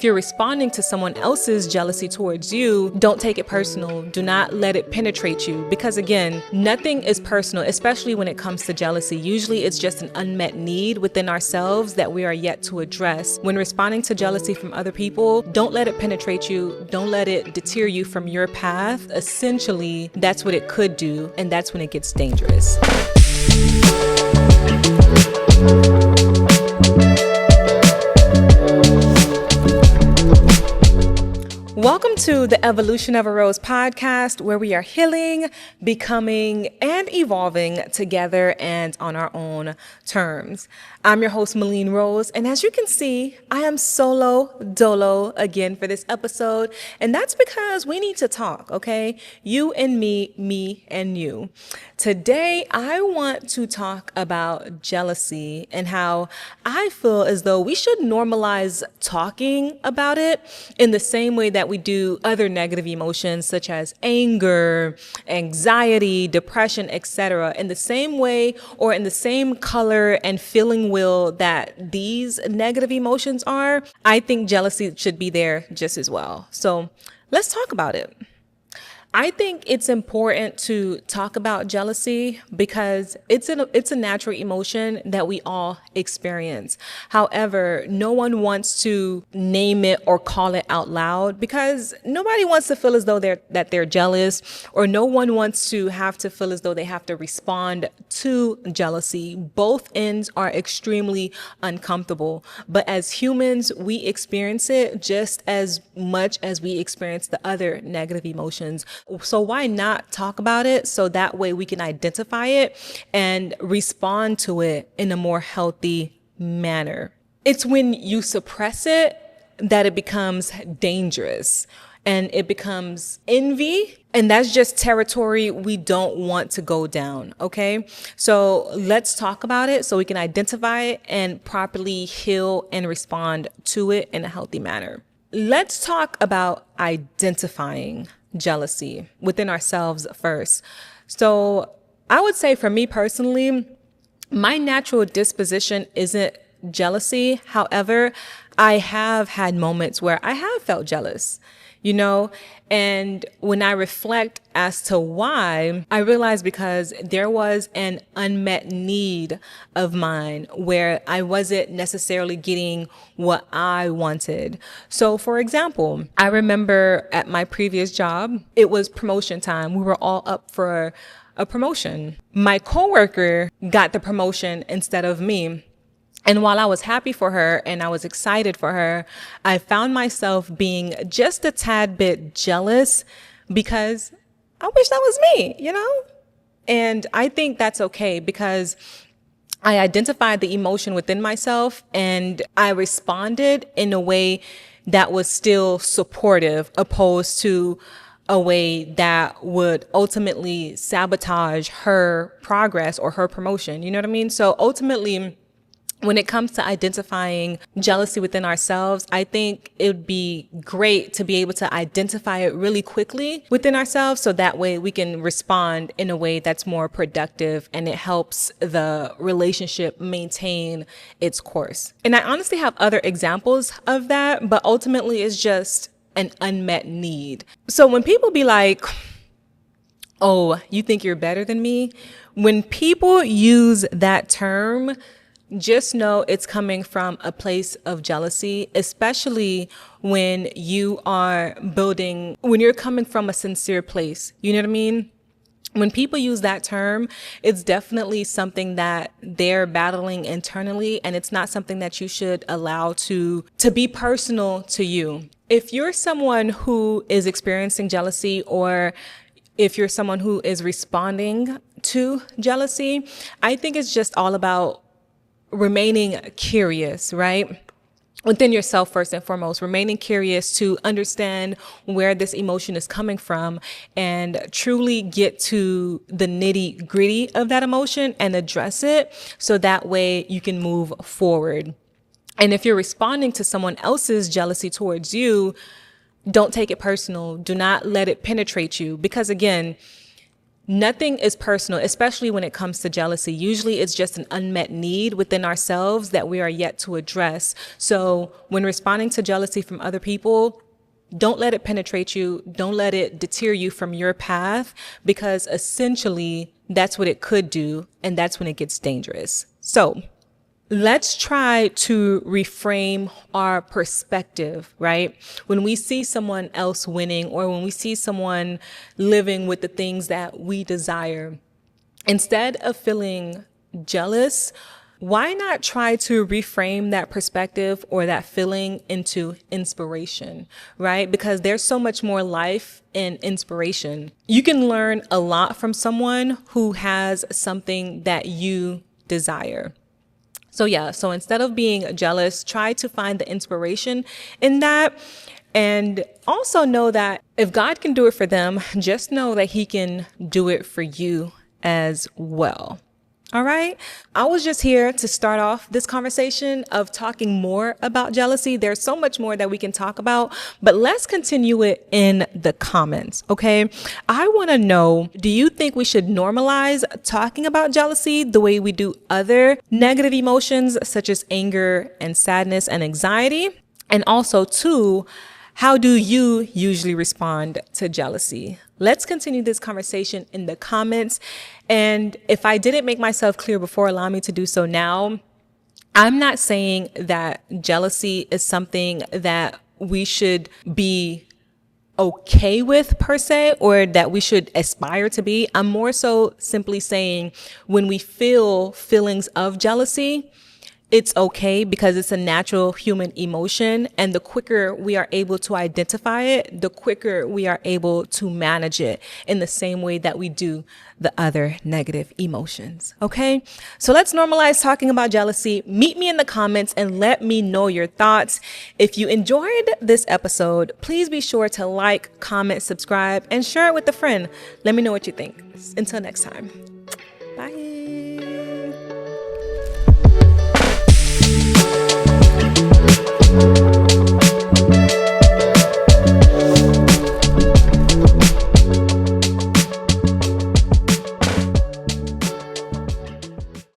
If you're responding to someone else's jealousy towards you, don't take it personal. Do not let it penetrate you. Because again, nothing is personal, especially when it comes to jealousy. Usually it's just an unmet need within ourselves that we are yet to address. When responding to jealousy from other people, don't let it penetrate you. Don't let it deter you from your path. Essentially, that's what it could do, and that's when it gets dangerous. Welcome to the Evolutionofarose podcast, where we are healing, becoming, and evolving together and on our own terms. I'm your host, Meline Rose, and as you can see, I am solo dolo again for this episode, and that's because we need to talk, okay? You and me and you. Today, I want to talk about jealousy and how I feel as though we should normalize talking about it in the same way that we do other negative emotions such as anger, anxiety, depression, etc. in the same way or in the same color and feeling wheel that these negative emotions are. I think jealousy should be there just as well. So let's talk about it. I think it's important to talk about jealousy because it's a natural emotion that we all experience. However, no one wants to name it or call it out loud because nobody wants to feel as though they're jealous, or no one wants to have to feel as though they have to respond to jealousy. Both ends are extremely uncomfortable, but as humans, we experience it just as much as we experience the other negative emotions. So why not talk about it so that way we can identify it and respond to it in a more healthy manner? It's when you suppress it that it becomes dangerous and it becomes envy. And that's just territory we don't want to go down, okay? So let's talk about it so we can identify it and properly heal and respond to it in a healthy manner. Let's talk about identifying jealousy within ourselves first. So I would say for me personally, my natural disposition isn't jealousy. However, I have had moments where I have felt jealous, and when I reflect as to why, I realize because there was an unmet need of mine where I wasn't necessarily getting what I wanted. So for example, I remember at my previous job, it was promotion time. We were all up for a promotion. My coworker got the promotion instead of me. And while I was happy for her and I was excited for her, I found myself being just a tad bit jealous because I wish that was me, And I think that's okay because I identified the emotion within myself and I responded in a way that was still supportive, opposed to a way that would ultimately sabotage her progress or her promotion. You know what I mean? So ultimately, when it comes to identifying jealousy within ourselves, I think it would be great to be able to identify it really quickly within ourselves so that way we can respond in a way that's more productive and it helps the relationship maintain its course. And I honestly have other examples of that, but ultimately it's just an unmet need. So when people be like, "Oh, you think you're better than me?" When people use that term, just know it's coming from a place of jealousy, especially when you're coming from a sincere place. You know what I mean? When people use that term, it's definitely something that they're battling internally, and it's not something that you should allow to be personal to you. If you're someone who is experiencing jealousy, or if you're someone who is responding to jealousy, I think it's just all about remaining curious, right? Within yourself, first and foremost, remaining curious to understand where this emotion is coming from and truly get to the nitty gritty of that emotion and address it so that way you can move forward. And if you're responding to someone else's jealousy towards you, don't take it personal. Do not let it penetrate you because again, Nothing is personal, especially when it comes to jealousy. Usually it's just an unmet need within ourselves that we are yet to address. So when responding to jealousy from other people, don't let it penetrate you. Don't let it deter you from your path, because essentially that's what it could do. And that's when it gets dangerous. So let's try to reframe our perspective, right? When we see someone else winning, or when we see someone living with the things that we desire, instead of feeling jealous, why not try to reframe that perspective or that feeling into inspiration, right? Because there's so much more life in inspiration. You can learn a lot from someone who has something that you desire. So instead of being jealous, try to find the inspiration in that. And also know that if God can do it for them, just know that He can do it for you as well. All right. I was just here to start off this conversation of talking more about jealousy. There's so much more that we can talk about, but let's continue it in the comments. Okay. I want to know, do you think we should normalize talking about jealousy the way we do other negative emotions such as anger and sadness and anxiety? And also, too, how do you usually respond to jealousy? Let's continue this conversation in the comments. And if I didn't make myself clear before, allow me to do so now. I'm not saying that jealousy is something that we should be okay with per se, or that we should aspire to be. I'm more so simply saying when we feel feelings of jealousy, it's okay, because it's a natural human emotion. And the quicker we are able to identify it, the quicker we are able to manage it in the same way that we do the other negative emotions. Okay. So let's normalize talking about jealousy. Meet me in the comments and let me know your thoughts. If you enjoyed this episode, please be sure to like, comment, subscribe, and share it with a friend. Let me know what you think. Until next time. Bye.